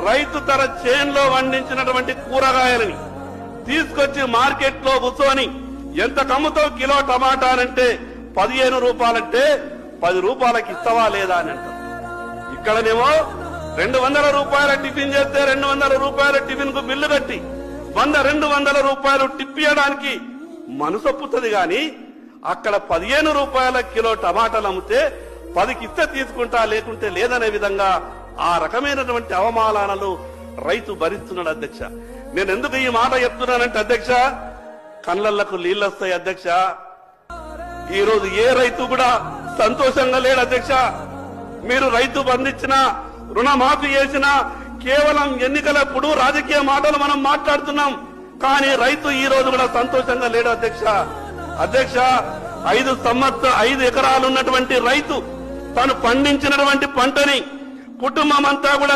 రైతు తన చేన్లో పండించినటువంటి కూరగాయలని తీసుకొచ్చి మార్కెట్ లో కూర్చొని ఎంత కమ్ముతావు కిలో టమాటాలంటే 15 రూపాయలంటే 10 రూపాయలకి ఇస్తావా లేదా అని అంటారు. ఇక్కడనేమో 200 రూపాయల టిఫిన్ చేస్తే 200 రూపాయల టిఫిన్ కు బిల్లు కట్టి 200 రూపాయలు టిప్పియడానికి మనసొప్పుతుంది గాని అక్కడ 15 రూపాయల కిలో టమాటాలు అమ్మితే 10కి ఇస్తే తీసుకుంటా లేకుంటే లేదనే విధంగా ఆ రకమైనటువంటి అవమానాలను రైతు భరిస్తున్నాడు అధ్యక్ష. నేను ఎందుకు ఈ మాట చెప్తున్నానంటే అధ్యక్ష, కళ్ళకు నీళ్ళొస్తాయి అధ్యక్ష. ఈ రోజు ఏ రైతు కూడా సంతోషంగా లేడు అధ్యక్ష. మీరు రైతు బంధించిన రుణమాఫీ చేసిన కేవలం ఎన్నికలప్పుడు రాజకీయ మాటలు మనం మాట్లాడుతున్నాం, కానీ రైతు ఈ రోజు కూడా సంతోషంగా లేడు అధ్యక్ష. అధ్యక్ష, 5 ఎకరాలు ఉన్నటువంటి రైతు తను పండించినటువంటి పంటని కుటుంబం అంతా కూడా